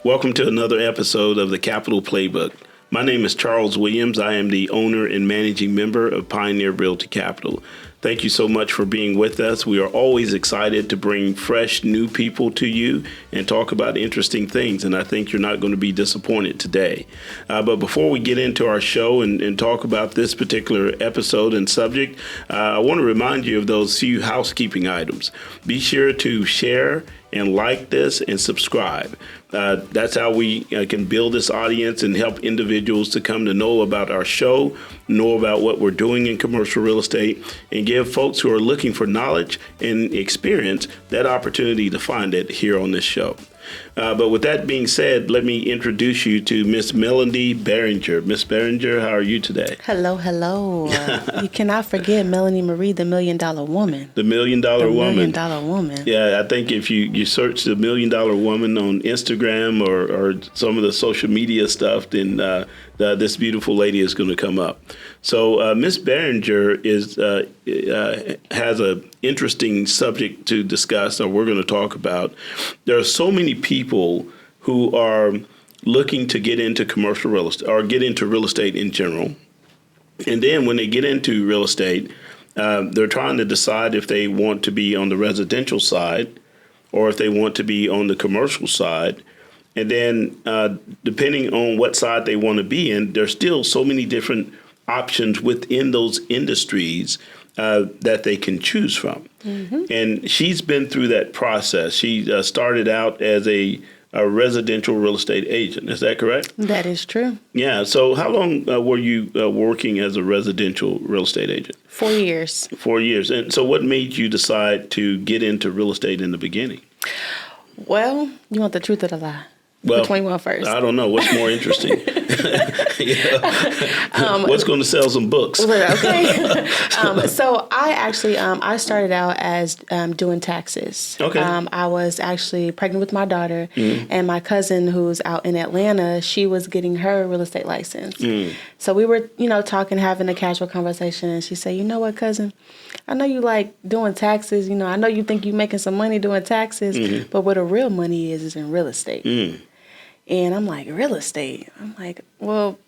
Welcome to another episode of the Capital Playbook. My name is Charles Williams. I am the owner and managing member of Pioneer Realty Capital. Thank you so much for being with us. We are always excited to bring fresh, new people to you and talk about interesting things, and I think you're not going to be disappointed today. But before we get into our show and talk about this particular episode and subject, I want to remind you of those few housekeeping items. Be sure to share and like this and subscribe. That's how we can build this audience and help individuals to come to know about our show, know about what we're doing in commercial real estate, and give folks who are looking for knowledge and experience that opportunity to find it here on this show. But with that being said, let me introduce you to Miss Meloni Behringer. Miss Behringer, how are you today? Hello. You cannot forget Melanie Marie, the $1 Million Woman. The $1 Million Woman. $1 Million Woman. Yeah, I think if you search the $1 Million Woman on Instagram or some of the social media stuff, then this beautiful lady is going to come up. So Miss Behringer has an interesting subject to discuss, or we're going to talk about. There are so many people who are looking to get into commercial real estate or get into real estate in general. And then when they get into real estate, they're trying to decide if they want to be on the residential side or if they want to be on the commercial side. And then depending on what side they want to be in, there's still so many different options within those industries that they can choose from. Mm-hmm. And she's been through that process. She started out as a residential real estate agent. Is that correct? That is true. Yeah. So how long were you working as a residential real estate agent? 4 years. 4 years. And so what made you decide to get into real estate in the beginning? Well, you want the truth or the lie? Well, which one you want first? I don't know. What's more interesting? What's going to sell some books? Okay. So I actually, I started out as doing taxes. Okay. I was actually pregnant with my daughter, and my cousin who's out in Atlanta, she was getting her real estate license. So we were, talking, having a casual conversation, and she said, "You know what, cousin? I know you like doing taxes. I know you think you're making some money doing taxes, but where the real money is in real estate." And I'm like, real estate? I'm like, well,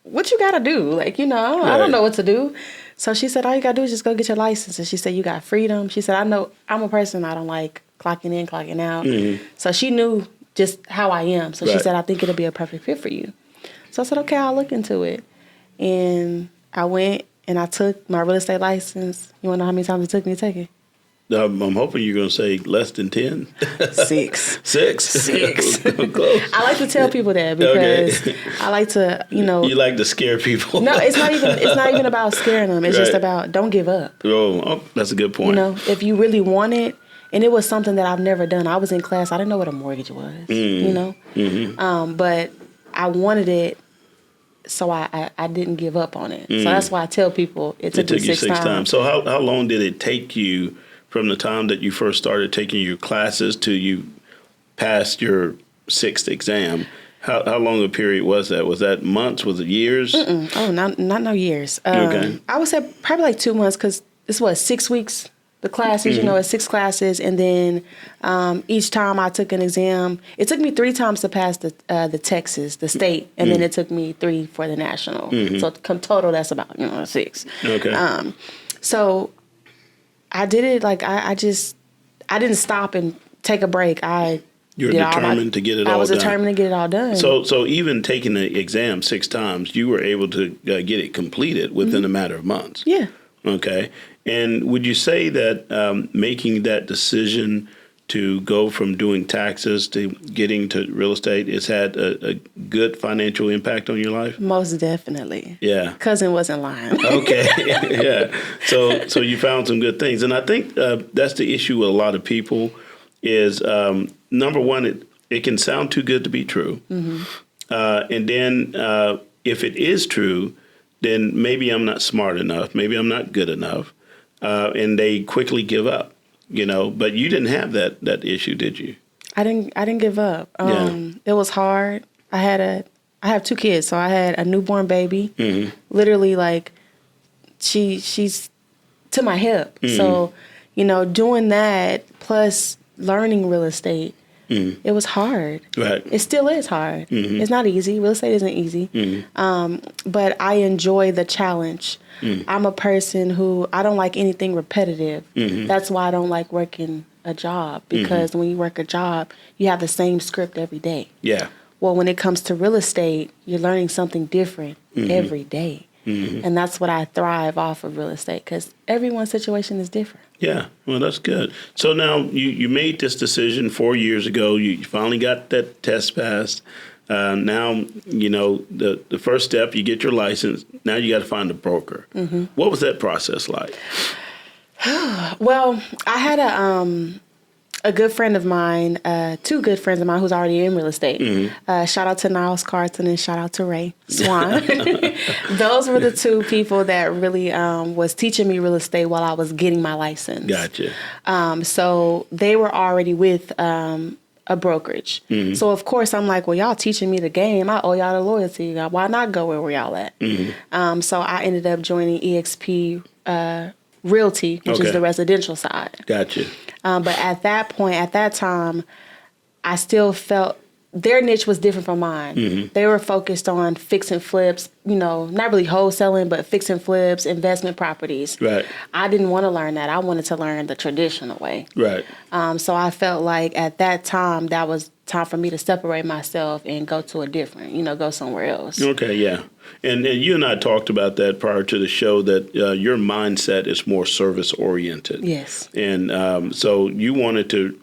what you got to do? I don't know what to do. So she said, all you got to do is just go get your license. And she said, you got freedom. She said, I know I'm a person, I don't like clocking in, clocking out. So she knew just how I am. So she said, I think it'll be a perfect fit for you. So I said, okay, I'll look into it. And I went and I took my real estate license. You want to know how many times it took me to take it? I'm hoping you're going to say less than 10. 6. 6? Close. I like to tell people that because I like to, You like to scare people. No, it's not even about scaring them. It's just about don't give up. Oh, that's a good point. If you really want it, and it was something that I've never done. I was in class. I didn't know what a mortgage was, but I wanted it. So I didn't give up on it. So that's why I tell people it took me 6 times. So how long did it take you from the time that you first started taking your classes to you passed your 6th exam? How long a period was that? Was that months? Was it years? Oh, not no years. Okay. I would say probably like 2 months because this was 6 weeks. The classes, it's 6 classes, and then each time I took an exam, it took me 3 times to pass the Texas, the state, and then it took me 3 for the national. So total, that's about 6. Okay. So I did it I didn't stop and take a break. You were determined to get it all done. I was determined to get it all done. So even taking the exam 6 times, you were able to get it completed within a matter of months. Yeah. Okay. And would you say that making that decision to go from doing taxes to getting to real estate has had a good financial impact on your life? Most definitely. Yeah. Cousin wasn't lying. Okay. Yeah. So you found some good things. And I think that's the issue with a lot of people is, number one, it can sound too good to be true. And then if it is true, then maybe I'm not smart enough. Maybe I'm not good enough. And they quickly give up, but you didn't have that issue, did you? I didn't give up. It was hard. I have 2 kids, so I had a newborn baby. Literally, she's to my hip. So, doing that plus learning real estate It was hard. Right. It still is hard. It's not easy. Real estate isn't easy. But I enjoy the challenge. I'm a person who, I don't like anything repetitive. That's why I don't like working a job, because when you work a job, you have the same script every day. Yeah. Well, when it comes to real estate, you're learning something different every day. And that's what I thrive off of real estate, because everyone's situation is different. Yeah, well, that's good. So now you made this decision 4 years ago. You finally got that test passed. Now, the first step, you get your license. Now you got to find a broker. What was that process like? Well, I had a good friend of mine, two good friends of mine who's already in real estate. Shout out to Niles Carlton and shout out to Ray Swan. Those were the two people that really was teaching me real estate while I was getting my license. Gotcha. So they were already with a brokerage. So, of course, I'm like, well, y'all teaching me the game. I owe y'all the loyalty. Why not go where y'all at? So I ended up joining EXP Realty, which is the residential side. Gotcha. But at that point, at that time, I still felt their niche was different from mine. They were focused on fix and flips, not really wholesaling, but fix and flips, investment properties. Right. I didn't want to learn that. I wanted to learn the traditional way. Right. So I felt like at that time, that was time for me to separate myself and go to a different, go somewhere else. Okay, yeah. And you and I talked about that prior to the show, that your mindset is more service oriented. Yes. And so you wanted to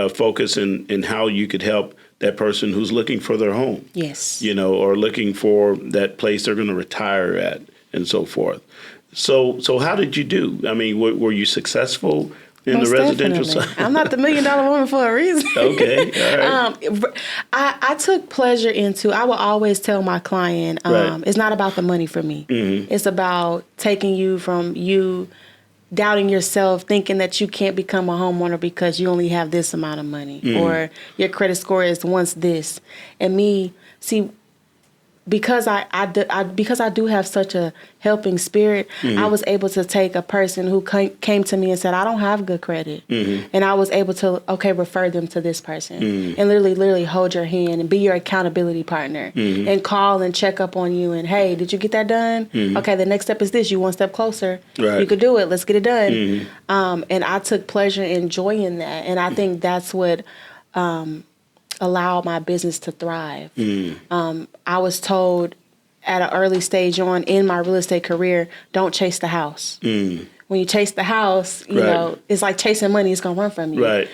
focus in how you could help that person who's looking for their home. Yes. Or looking for that place they're going to retire at and so forth. So how did you do? I mean, were you successful in the residential side? I'm not the $1 million woman for a reason. Okay. All right. I took pleasure into, I will always tell my client, it's not about the money for me. It's about taking you from you doubting yourself, thinking that you can't become a homeowner because you only have this amount of money or your credit score is once this. And me, see, because I do have such a helping spirit, I was able to take a person who came to me and said, I don't have good credit. And I was able to, refer them to this person and literally hold your hand and be your accountability partner and call and check up on you and, hey, did you get that done? Okay, the next step is this. You one step closer. Right. You could do it. Let's get it done. And I took pleasure in enjoying that. And I think that's what allow my business to thrive. I was told at an early stage on in my real estate career, don't chase the house. When you chase the house, you know, it's like chasing money. It's going to run from you. Right.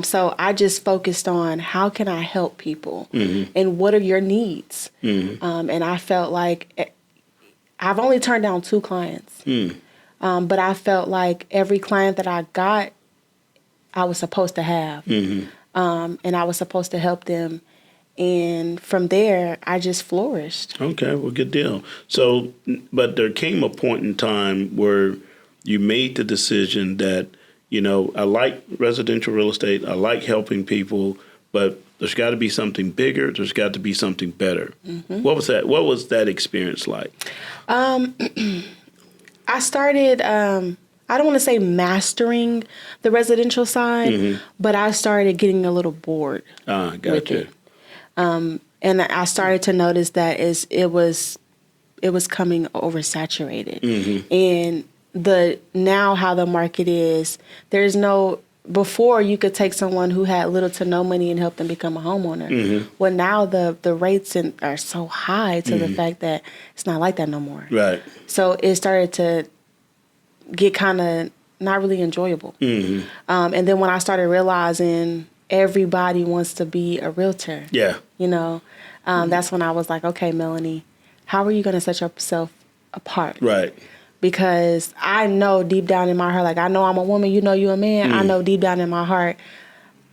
So I just focused on how can I help people and what are your needs? And I felt like I've only turned down 2 clients. But I felt like every client that I got, I was supposed to have. And I was supposed to help them. And from there, I just flourished. Okay, well, good deal. So, but there came a point in time where you made the decision that, I like residential real estate. I like helping people, but there's got to be something bigger. There's got to be something better. What was that? What was that experience like? I started... I don't want to say mastering the residential side, but I started getting a little bored with it. And I started to notice that it was coming oversaturated. And now how the market is, there's no, before you could take someone who had little to no money and help them become a homeowner. Well, now the rates are so high to the fact that it's not like that no more. Right. So it started to get kind of not really enjoyable. And then when I started realizing everybody wants to be a realtor, that's when I was like, okay, Meloni, how are you going to set yourself apart? Right. Because I know deep down in my heart, like I know I'm a woman, you a man, I know deep down in my heart,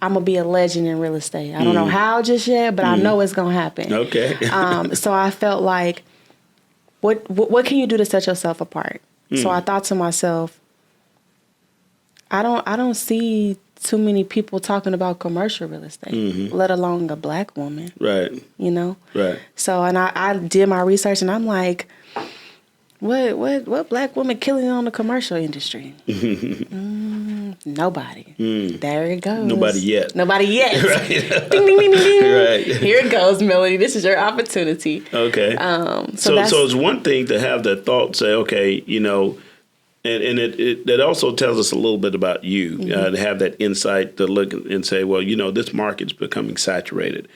I'm going to be a legend in real estate. I don't know how just yet, but I know it's going to happen. Okay. So I felt like, what can you do to set yourself apart? So I thought to myself, I don't see too many people talking about commercial real estate, let alone a black woman. Right. Right. So and I did my research and I'm like, what black woman killing on the commercial industry? Nobody. There it goes. Nobody yet. Nobody yet. Right. Ding, ding, ding, ding, ding. Right. Here it goes, Melody. This is your opportunity. Okay. So it's one thing to have that thought, say, okay, and it also tells us a little bit about you, to have that insight to look and say, well, this market's becoming saturated.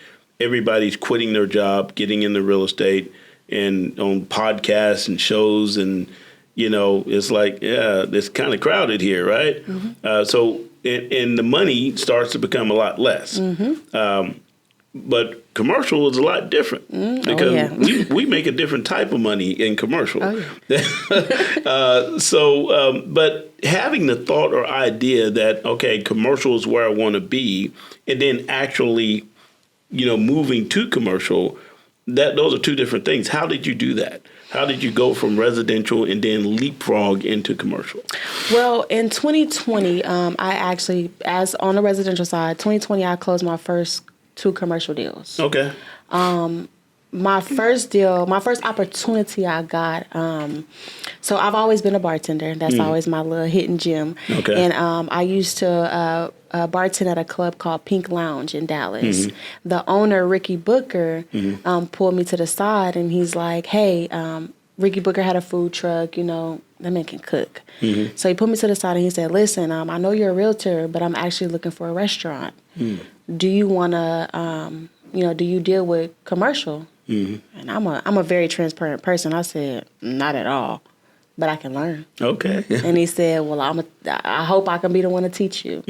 Everybody's quitting their job, getting into real estate and on podcasts and shows. And, it's like, yeah, it's kind of crowded here, right? So the money starts to become a lot less. But commercial is a lot different because we make a different type of money in commercial. But having the thought or idea that, okay, commercial is where I want to be, and then actually, moving to commercial, those are two different things. How did you do that? How did you go from residential and then leapfrog into commercial? Well, in 2020, I actually, as on the residential side, 2020, I closed my first 2 commercial deals. Okay. My first deal, my first opportunity I got, so I've always been a bartender. That's always my little hidden gem. Okay. And I used to bartend at a club called Pink Lounge in Dallas. The owner, Ricky Booker, pulled me to the side and he's like, hey, Ricky Booker had a food truck, that man can cook. So he put me to the side and he said, listen, I know you're a realtor, but I'm actually looking for a restaurant. Do you want to, do you deal with commercial? And I'm a very transparent person. I said, not at all, but I can learn. Okay. And he said, well, I hope I can be the one to teach you.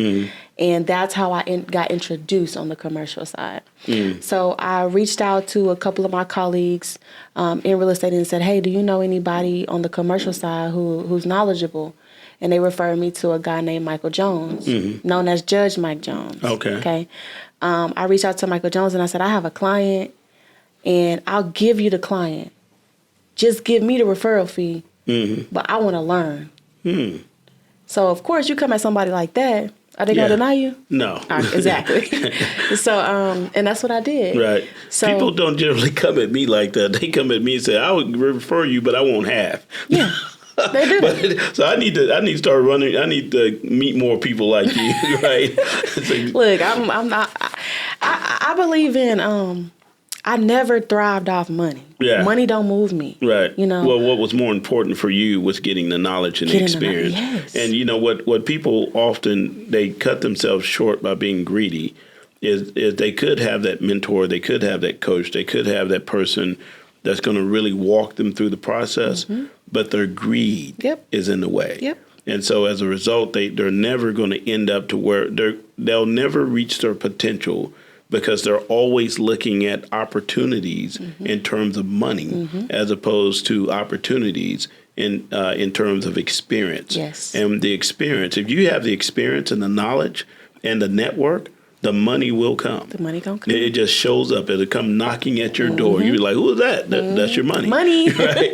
And that's how I got introduced on the commercial side. So I reached out to a couple of my colleagues in real estate and said, hey, do you know anybody on the commercial side who's knowledgeable? And they referred me to a guy named Michael Jones, known as Judge Mike Jones. Okay. I reached out to Michael Jones and I said, I have a client and I'll give you the client. Just give me the referral fee, but I want to learn. So, of course, you come at somebody like that, are they going to deny you? No. Exactly. So, and that's what I did. Right. So, people don't generally come at me like that. They come at me and say, I would refer you, but I won't have. Yeah. They do. So I need to start running. I need to meet more people like you, right? Look, I'm not. I believe in. I never thrived off money. Yeah. Money don't move me. Right. Well, what was more important for you was getting the knowledge and the experience. Yes. And what people often, they cut themselves short by being greedy is they could have that mentor, they could have that coach, they could have that person that's going to really walk them through the process, but their greed is in the way. Yep. And so as a result, they're never going to end up to where they'll never reach their potential because they're always looking at opportunities in terms of money as opposed to opportunities in terms of experience. Yes. And the experience, if you have the experience and the knowledge and the network, the money will come. The money gonna come. It just shows up. It'll come knocking at your door. You'll be like, who is that? That's your money. Money. Right?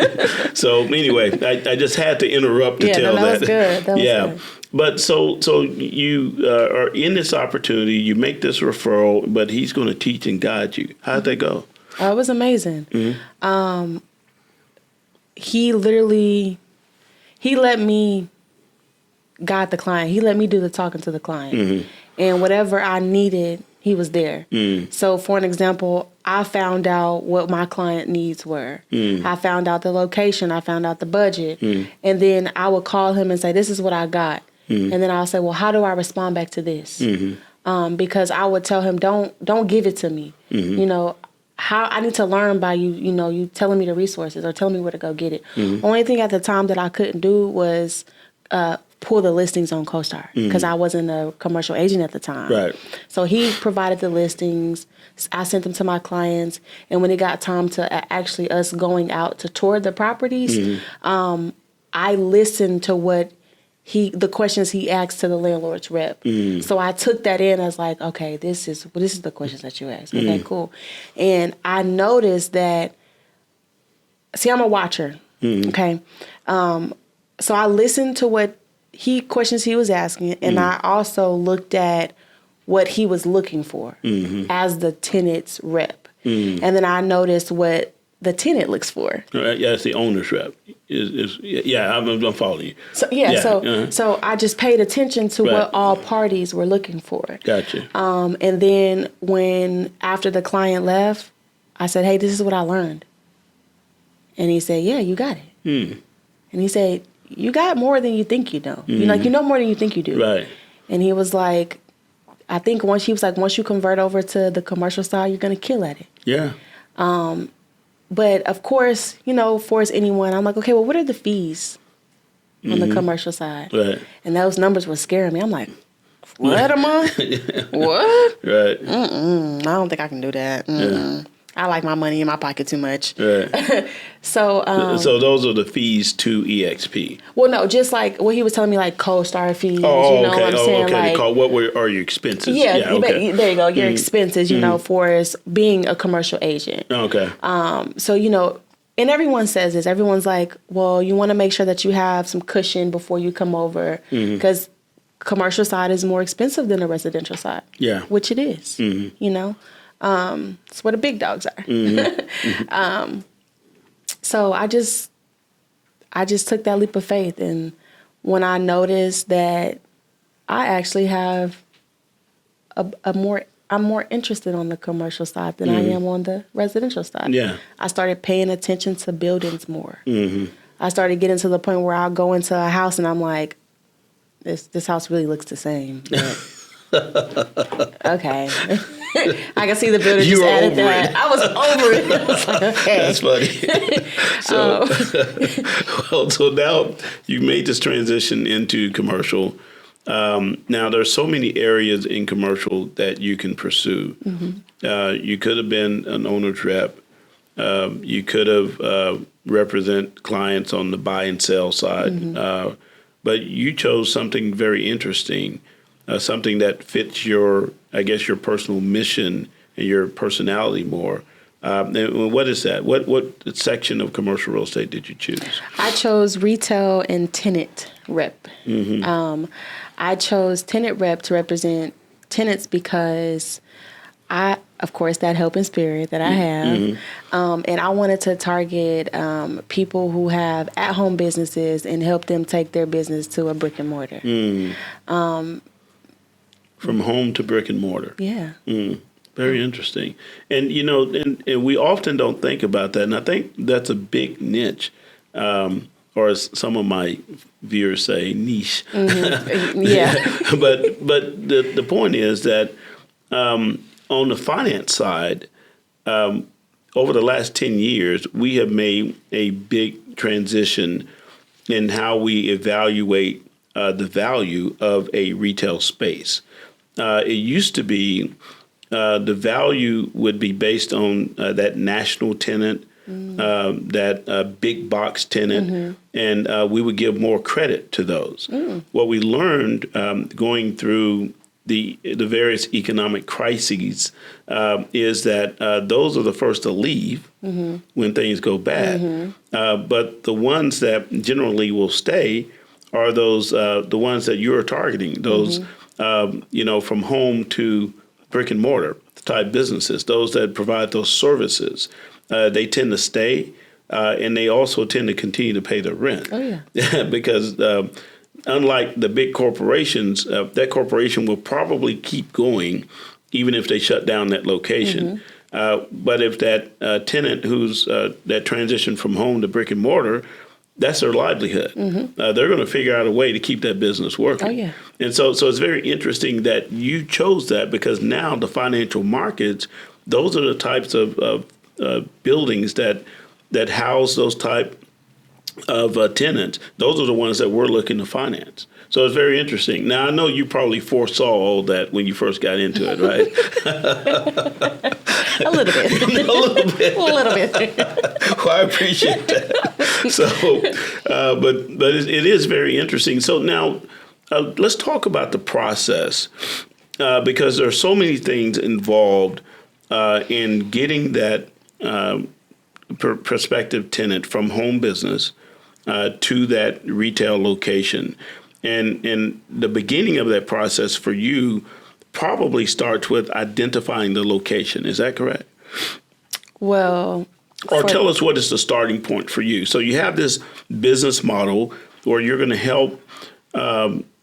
So anyway, I just had to interrupt to tell that. Was good. That was good. But so you are in this opportunity. You make this referral, but he's going to teach and guide you. How'd that go? It was amazing. He let me guide the client. He let me do the talking to the client. And whatever I needed, he was there. So for an example, I found out what my client needs were. I found out the location. I found out the budget. And then I would call him and say, this is what I got. And then I'll say, well, how do I respond back to this? Because I would tell him, don't give it to me. How I need to learn by you, you telling me the resources or telling me where to go get it. Only thing at the time that I couldn't do was pull the listings on CoStar because I wasn't a commercial agent at the time. Right. So he provided the listings. I sent them to my clients. And when it got time to actually us going out to tour the properties, I listened to the questions he asked to the landlord's rep. So I took that in as like, okay, this is the questions that you asked. Okay, cool. And I noticed that, see, I'm a watcher. Okay. So I listened to what questions he was asking, and I also looked at what he was looking for as the tenant's rep. And then I noticed what the tenant looks for. Yeah, it's the owner's rep. I'm following you. So I just paid attention to what all parties were looking for. Gotcha. And then after the client left, I said, hey, this is what I learned. And he said, yeah, you got it. And he said, you got more than you think you know. You know more than you think you do. Right. And he was like, I think once you convert over to the commercial side, you're going to kill at it. Yeah. But of course, for anyone, I'm like, okay, well, what are the fees on the commercial side? Right. And those numbers were scaring me. I'm like, what a month? What? Right. I don't think I can do that. Yeah. I like my money in my pocket too much. Right. So those are the fees to EXP. Well, no, just like what he was telling me, like co-star fees. Oh, you know okay. what I'm saying? Okay. Like, what are your expenses? Yeah. Okay. There you go. Your expenses, for being a commercial agent. Okay. So and everyone says this. Everyone's like, well, you want to make sure that you have some cushion before you come over because commercial side is more expensive than the residential side. Yeah. Which it is. It's where the big dogs are. So I just took that leap of faith, and when I noticed that I actually have I'm more interested on the commercial side than I am on the residential side. Yeah, I started paying attention to buildings more. I started getting to the point where I'll go into a house and I'm like, this house really looks the same. Okay. I can see the builder just added that. I was over it. I was like, okay. That's funny. So now you made this transition into commercial. Now there's so many areas in commercial that you can pursue. You could have been an owner's rep. You could have represent clients on the buy and sell side. But you chose something very interesting. Something that fits your personal mission and your personality more. And what is that? What section of commercial real estate did you choose? I chose retail and tenant rep. I chose tenant rep to represent tenants because of course, that helping spirit that I have. And I wanted to target people who have at-home businesses and help them take their business to a brick and mortar. From home to brick and mortar. Yeah. Very interesting. And, and we often don't think about that. And I think that's a big niche, or as some of my viewers say, niche. Yeah. But the point is that on the finance side, over the last 10 years, we have made a big transition in how we evaluate the value of a retail space. It used to be the value would be based on that national tenant, that big box tenant, and we would give more credit to those. What we learned going through the various economic crises is that those are the first to leave when things go bad. But the ones that generally will stay are those the ones that you're targeting, those from home to brick and mortar type businesses, those that provide those services. They tend to stay, and they also tend to continue to pay their rent. Oh, yeah. Because unlike the big corporations, that corporation will probably keep going even if they shut down that location. But if that tenant who's that transition from home to brick and mortar, that's their livelihood. They're going to figure out a way to keep that business working. Oh, yeah. And so it's very interesting that you chose that, because now the financial markets, those are the types of buildings that house those type of tenants. Those are the ones that we're looking to finance. So it's very interesting. Now, I know you probably foresaw all that when you first got into it, right? A little bit. A little bit. A little bit. Well, I appreciate that. So, but it is very interesting. So now let's talk about the process, because there are so many things involved in getting that prospective tenant from home business to that retail location. And the beginning of that process for you probably starts with identifying the location. Is that correct? Well, Or tell us what is the starting point for you. So you have this business model where you're going to help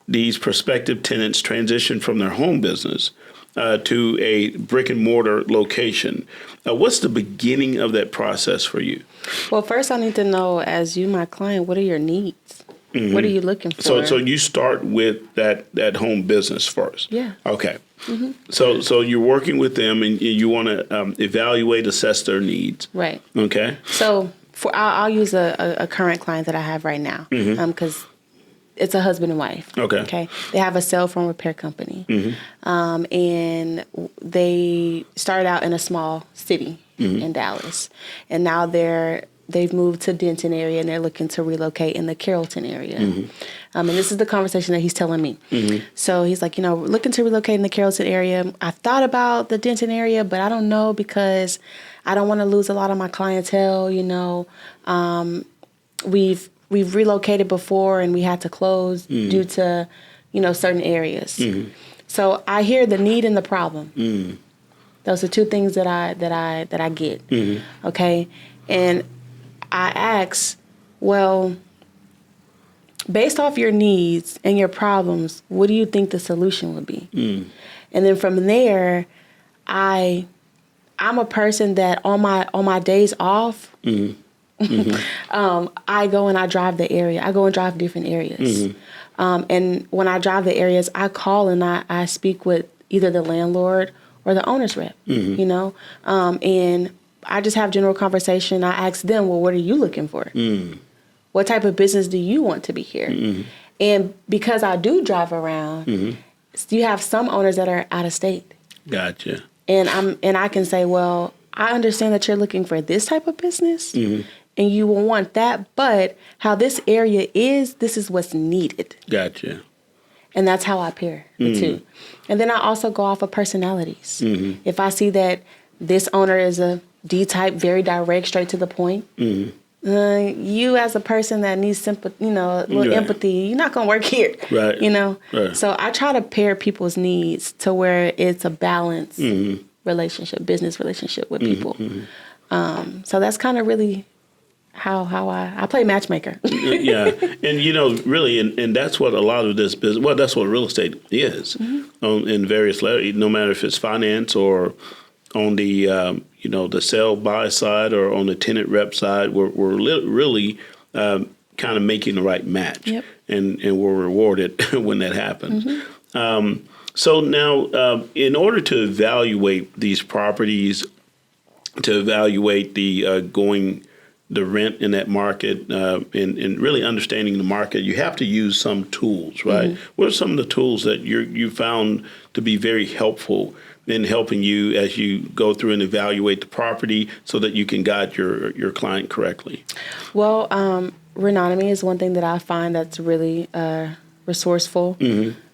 these prospective tenants transition from their home business to a brick and mortar location. What's the beginning of that process for you? Well, first I need to know, as you, my client, what are your needs? Mm-hmm. What are you looking for? So you start with that home business first. Yeah. Okay. Mm-hmm. So you're working with them and you want to evaluate, assess their needs. Right. Okay. So I'll use a current client that I have right now because it's a husband and wife. Okay. They have a cell phone repair company, and they started out in a small city in Dallas, and now they've moved to Denton area and they're looking to relocate in the Carrollton area. And this is the conversation that he's telling me. So he's like, looking to relocate in the Carrollton area. I thought about the Denton area, but I don't know because I don't want to lose a lot of my clientele. We've relocated before and we had to close due to, certain areas. So I hear the need and the problem. Those are two things that I get. Okay. And I ask, well, based off your needs and your problems, what do you think the solution would be? And then from there, I'm a person that on my days off, I go and I drive the area. I go and drive different areas. And when I drive the areas, I call and I speak with either the landlord or the owner's rep, and I just have general conversation. I ask them, well, what are you looking for? What type of business do you want to be here? And because I do drive around, you have some owners that are out of state. Gotcha. And I can say, well, I understand that you're looking for this type of business and you will want that, but how this area is, this is what's needed. Gotcha. And that's how I pair the two. And then I also go off of personalities. If I see that this owner is a D-type, very direct, straight to the point, you as a person that needs sympathy, a little empathy, you're not going to work here. Right. So I try to pair people's needs to where it's a balanced relationship, business relationship with people. So that's kind of really how I play matchmaker. Yeah. And, really, and that's what a lot of this business, well, that's what real estate is in various levels, no matter if it's finance or on the, the sell buy side or on the tenant rep side, we're really kind of making the right match. Yep. And we're rewarded when that happens. So now, in order to evaluate these properties, to evaluate the rent in that market, and really understanding the market, you have to use some tools, right? What are some of the tools that you found to be very helpful in helping you as you go through and evaluate the property so that you can guide your client correctly? Well, Renonomy is one thing that I find that's really resourceful.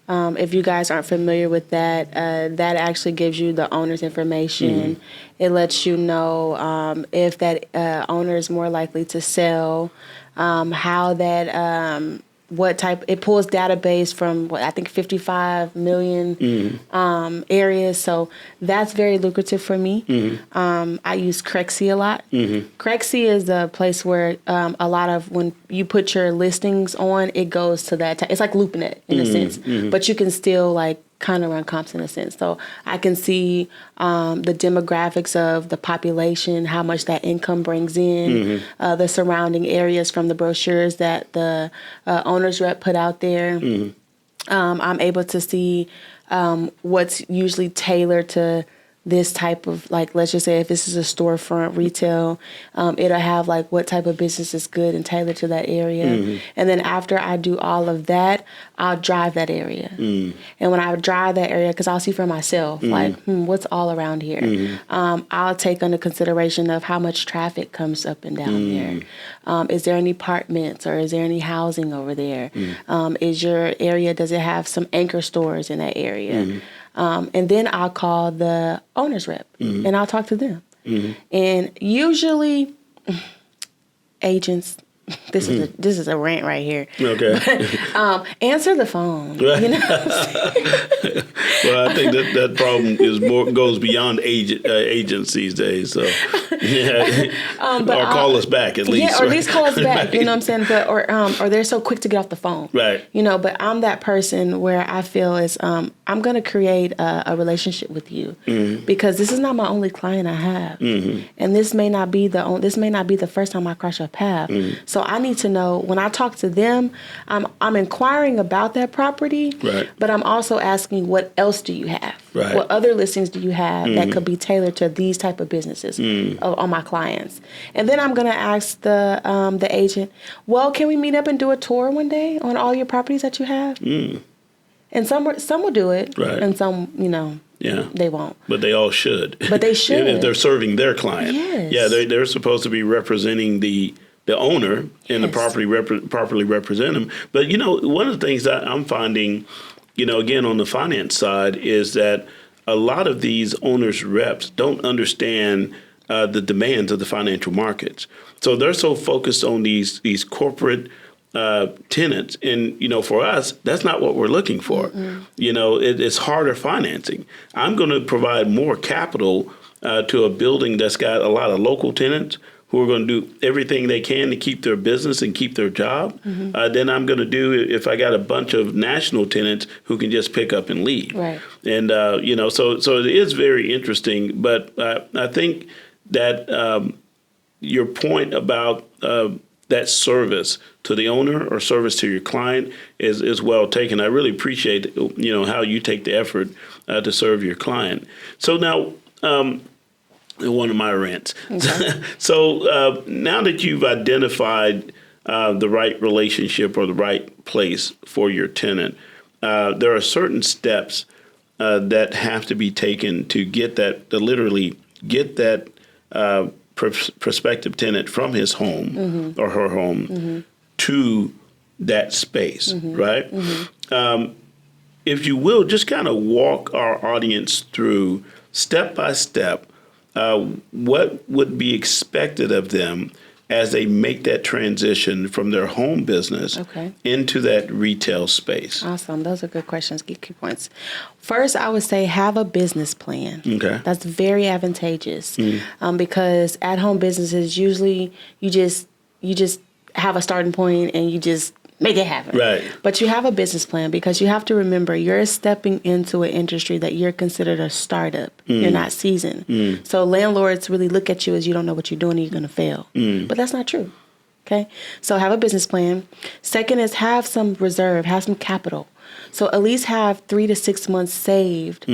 If you guys aren't familiar with that, that actually gives you the owner's information. It lets you know if that owner is more likely to sell, how that, what type, it pulls database from, I think 55 million areas. So that's very lucrative for me. I use Crexy a lot. Crexy is a place where a lot of, when you put your listings on, it goes to that. It's like LoopNet in a sense, but you can still like kind of run comps in a sense. So I can see the demographics of the population, how much that income brings in, the surrounding areas from the brochures that the owner's rep put out there. I'm able to see what's usually tailored to this type of, like, let's just say if this is a storefront retail, it'll have like what type of business is good and tailored to that area. And then after I do all of that, I'll drive that area. And when I drive that area, because I'll see for myself, like, what's all around here? I'll take under consideration of how much traffic comes up and down there. Is there any apartments or is there any housing over there? Is your area, does it have some anchor stores in that area? And then I'll call the owner's rep and I'll talk to them. And usually agents, this is a rant right here. Okay. But, answer the phone. Right. You know what I'm saying? Well, I think that problem goes beyond agents these days. So, yeah, or call us back at least. Yeah, or at least call us back. You know what I'm saying? But or they're so quick to get off the phone. Right. You know, but I'm that person where I feel is I'm going to create a relationship with you because this is not my only client I have, and this may not be the first time I cross your path. So I need to know when I talk to them, I'm inquiring about that property, right. but I'm also asking what else do you have? Right. What other listings do you have that could be tailored to these type of businesses on my clients? And then I'm going to ask the agent, well, can we meet up and do a tour one day on all your properties that you have? And some will do it, right. and some, they won't. But they all should. But they should. If they're serving their client. Yes. Yeah, they're supposed to be representing the owner and the property properly represent them. But, one of the things that I'm finding, again, on the finance side is that a lot of these owners' reps don't understand the demands of the financial markets. So they're so focused on these corporate tenants. And, for us, that's not what we're looking for. It's harder financing. I'm going to provide more capital to a building that's got a lot of local tenants who are going to do everything they can to keep their business and keep their job, then I'm going to do if I got a bunch of national tenants who can just pick up and leave. Right. And, so it is very interesting. But I think that your point about that service to the owner or service to your client is well taken. I really appreciate, how you take the effort to serve your client. So now, one of my rants. Okay. So now that you've identified the right relationship or the right place for your tenant, there are certain steps that have to be taken to get that, to literally get that prospective tenant from his home or her home to that space, right? If you will, just kind of walk our audience through step by step what would be expected of them as they make that transition from their home business into that retail space. Awesome. Those are good questions, key points. First, I would say have a business plan. Okay. That's very advantageous because at-home businesses, usually you just have a starting point and you just make it happen. Right. But you have a business plan because you have to remember you're stepping into an industry that you're considered a startup. You're not seasoned. So landlords really look at you as you don't know what you're doing and you're going to fail. But that's not true. Okay. So have a business plan. Second is have some reserve, have some capital. So at least have 3 to 6 months saved.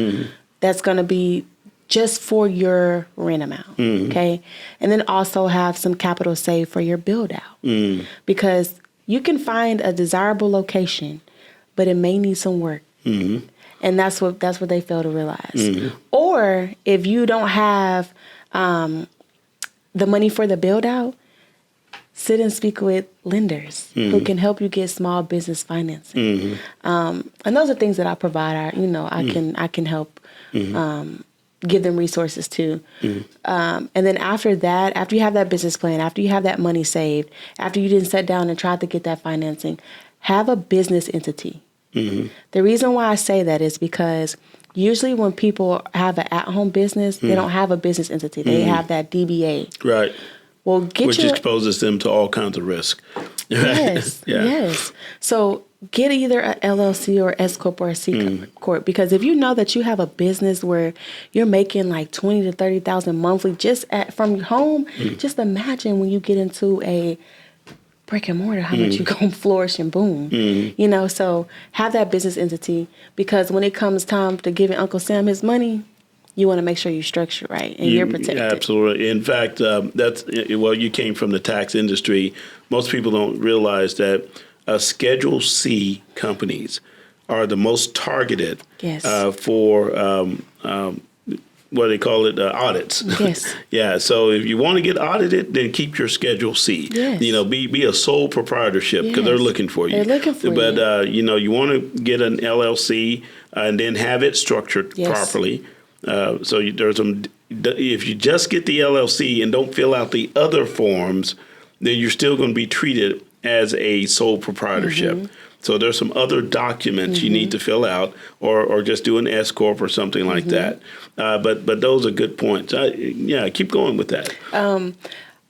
That's going to be just for your rent amount. Okay. And then also have some capital saved for your build out because you can find a desirable location, but it may need some work. And that's what they fail to realize. Or if you don't have the money for the build out, sit and speak with lenders who can help you get small business financing. And those are things that I provide. I can help give them resources too. And then after that, after you have that business plan, after you have that money saved, after you didn't sit down and try to get that financing, have a business entity. The reason why I say that is because usually when people have an at-home business, they don't have a business entity. They have that DBA. Right. Well, which exposes them to all kinds of risk. Yes. Yeah. Yes. So get either a LLC or S corp or a C corp because if you know that you have a business where you're making like $20,000 to $30,000 monthly just from your home, just imagine when you get into a brick and mortar how much you gonna flourish and boom. So have that business entity because when it comes time to giving Uncle Sam his money, you want to make sure you structure right and you're protected. Absolutely. In fact, you came from the tax industry. Most people don't realize that Schedule C companies are the most targeted for what they call it, audits. Yes. Yeah. So if you want to get audited, then keep your Schedule C. Yes. Be a sole proprietorship because they're looking for you. They're looking for you. But you want to get an LLC and then have it structured properly. There's some. If you just get the LLC and don't fill out the other forms, then you're still going to be treated as a sole proprietorship. So there's some other documents you need to fill out, or just do an S corp or something like that. But those are good points. Keep going with that.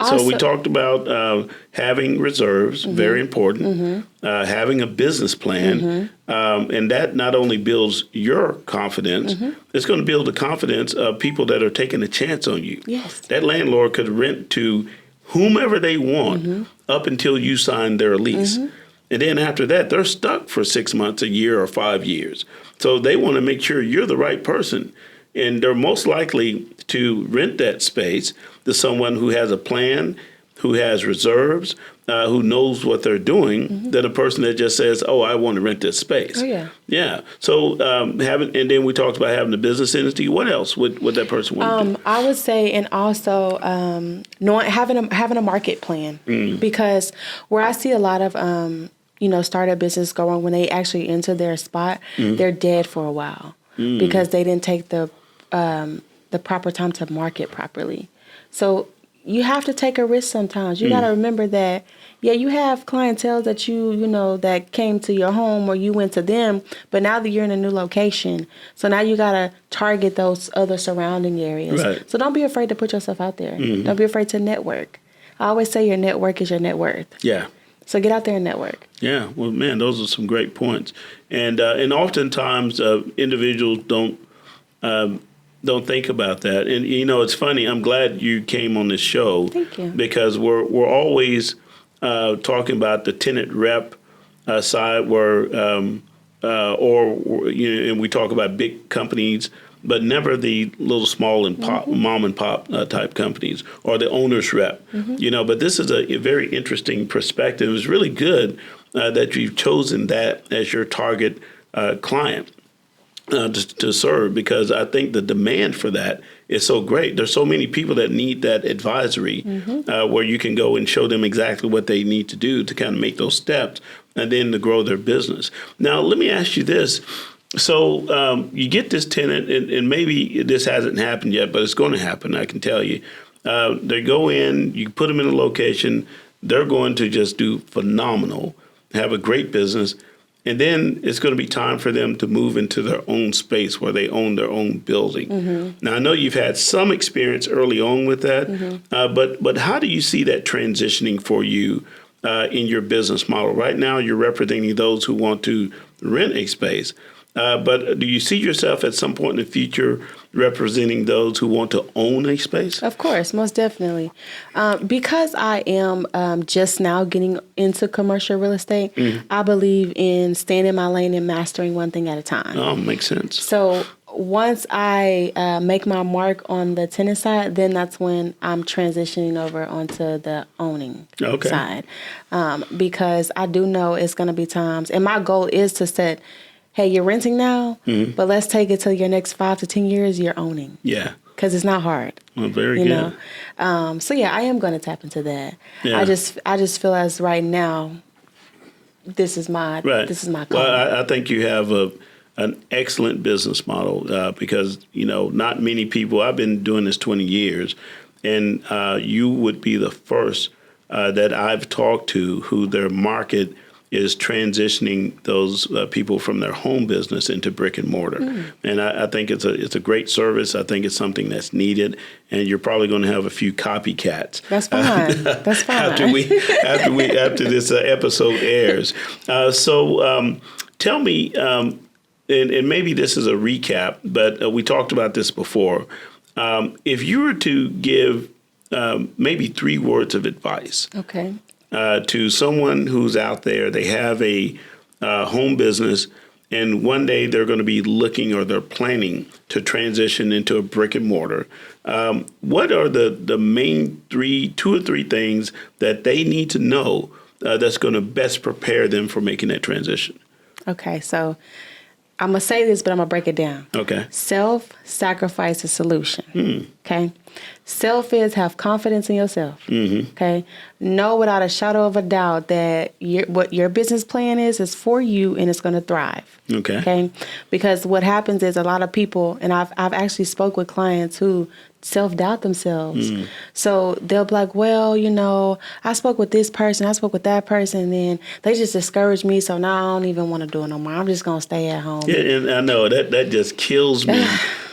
So we talked about having reserves, very important. Having a business plan, and that not only builds your confidence, it's going to build the confidence of people that are taking a chance on you. Yes. That landlord could rent to whomever they want up until you sign their lease. And then after that, they're stuck for 6 months, a year, or 5 years. So they want to make sure you're the right person. And they're most likely to rent that space to someone who has a plan, who has reserves, who knows what they're doing, than a person that just says, "Oh, I want to rent this space." Oh, yeah. Yeah. So and then we talked about having a business entity. What else would that person want to do? I would say, and also having a market plan, because where I see a lot of startup business going, when they actually enter their spot, they're dead for a while because they didn't take the proper time to market properly. So you have to take a risk sometimes. You got to remember that, you have clientele that that came to your home or you went to them, but now that you're in a new location, so now you got to target those other surrounding areas. Right. So don't be afraid to put yourself out there. Don't be afraid to network. I always say your network is your net worth. Yeah. So get out there and network. Yeah. Well, man, those are some great points. And oftentimes individuals don't think about that. And it's funny. I'm glad you came on this show. Thank you. Because we're always talking about the tenant rep side, where and we talk about big companies, but never the little small and mom and pop type companies or the owner's rep. But this is a very interesting perspective. It was really good that you've chosen that as your target client to serve, because I think the demand for that is so great. There's so many people that need that advisory where you can go and show them exactly what they need to do to kind of make those steps and then to grow their business. Now, let me ask you this. So you get this tenant, and maybe this hasn't happened yet, but it's going to happen, I can tell you. They go in, you put them in a location, they're going to just do phenomenal, have a great business, and then it's going to be time for them to move into their own space where they own their own building. Now, I know you've had some experience early on with that, but how do you see that transitioning for you in your business model? Right now, you're representing those who want to rent a space. But do you see yourself at some point in the future representing those who want to own a space? Of course, most definitely. Because I am just now getting into commercial real estate, I believe in staying in my lane and mastering one thing at a time. Oh, makes sense. So once I make my mark on the tenant side, then that's when I'm transitioning over onto the owning side. Because I do know it's going to be times, and my goal is to set, hey, you're renting now, but let's take it to your next 5 to 10 years, you're owning. Yeah. Because it's not hard. Well, very good. So yeah, I am going to tap into that. Yeah. I just feel as right now, this is my calling. Well, I think you have an excellent business model because not many people. I've been doing this 20 years, and you would be the first that I've talked to who their market is transitioning those people from their home business into brick and mortar. And I think it's a great service. I think it's something that's needed, and you're probably going to have a few copycats. That's fine. That's fine. After this episode airs. So tell me, and maybe this is a recap, but we talked about this before. If you were to give maybe 3 words of advice. Okay. To someone who's out there, they have a home business, and one day they're going to be looking or they're planning to transition into a brick and mortar. What are the main 2 or 3 things that they need to know that's going to best prepare them for making that transition? Okay, so I'm going to say this, but I'm going to break it down. Okay. Self-sacrifice is a solution. Okay. Self is have confidence in yourself. Okay. Know without a shadow of a doubt that what your business plan is for you and it's going to thrive. Okay. Okay. Because what happens is a lot of people, and I've actually spoke with clients who self-doubt themselves. So they'll be like, well, I spoke with this person, I spoke with that person, and then they just discouraged me. So now I don't even want to do it no more. I'm just going to stay at home. Yeah, and I know that just kills me.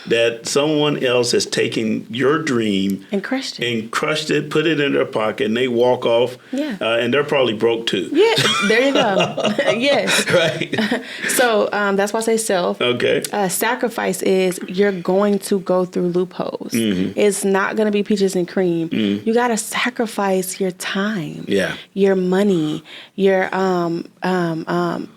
That someone else has taken your dream And crushed it. Put it in their pocket, and they walk off. Yeah. And they're probably broke too. Yeah, there you go. Yes. Right. So that's why I say self. Okay. Sacrifice is you're going to go through loopholes. It's not going to be peaches and cream. You got to sacrifice your time. Yeah. Your money. Your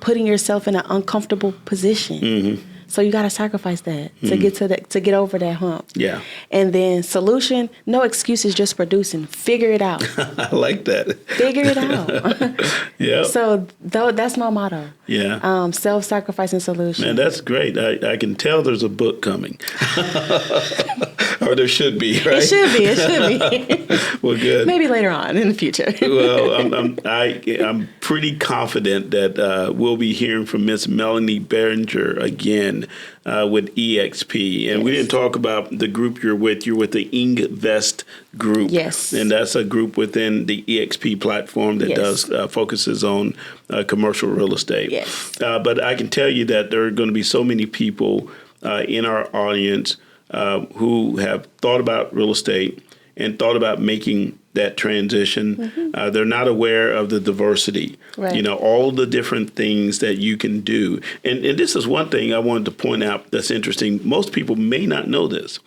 putting yourself in an uncomfortable position. So you got to sacrifice that to get over that hump. Yeah. And then solution, no excuses, just producing. Figure it out. I like that. Figure it out. Yeah. So that's my motto. Yeah. Self-sacrificing solution. Man, that's great. I can tell there's a book coming. Or there should be, right? It should be. Well, good. Maybe later on in the future. Well, I'm pretty confident that we'll be hearing from Miss Meloni Behringer again with EXP. And we didn't talk about the group you're with. You're with the Invest group. Yes. And that's a group within the EXP platform that does focuses on commercial real estate. Yes. But I can tell you that there are going to be so many people in our audience who have thought about real estate and thought about making that transition. They're not aware of the diversity, right. All the different things that you can do. And this is one thing I wanted to point out that's interesting. Most people may not know this.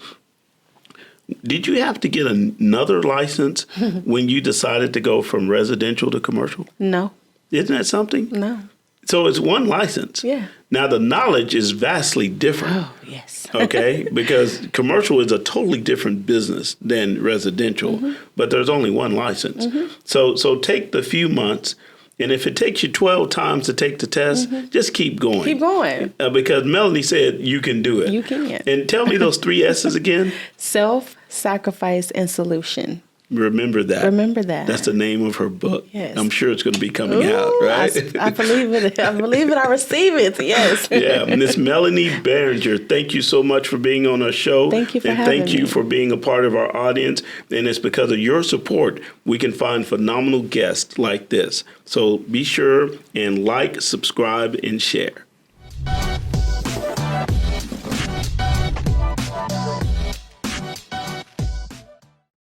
Did you have to get another license when you decided to go from residential to commercial? No. Isn't that something? No. So it's one license. Yeah. Now, the knowledge is vastly different. Oh, yes. Okay? Because commercial is a totally different business than residential, but there's only one license. So take the few months, and if it takes you 12 times to take the test, just keep going. Keep going. Because Meloni said you can do it. You can. And tell me those 3 S's again. Self, sacrifice, and solution. Remember that. Remember that. That's the name of her book. Yes. I'm sure it's going to be coming out, right? I believe it. I believe it. I receive it. Yes. Yeah. Miss Meloni Behringer, thank you so much for being on our show. Thank you for having me. And thank you for being a part of our audience. And it's because of your support we can find phenomenal guests like this. So be sure and like, subscribe, and share.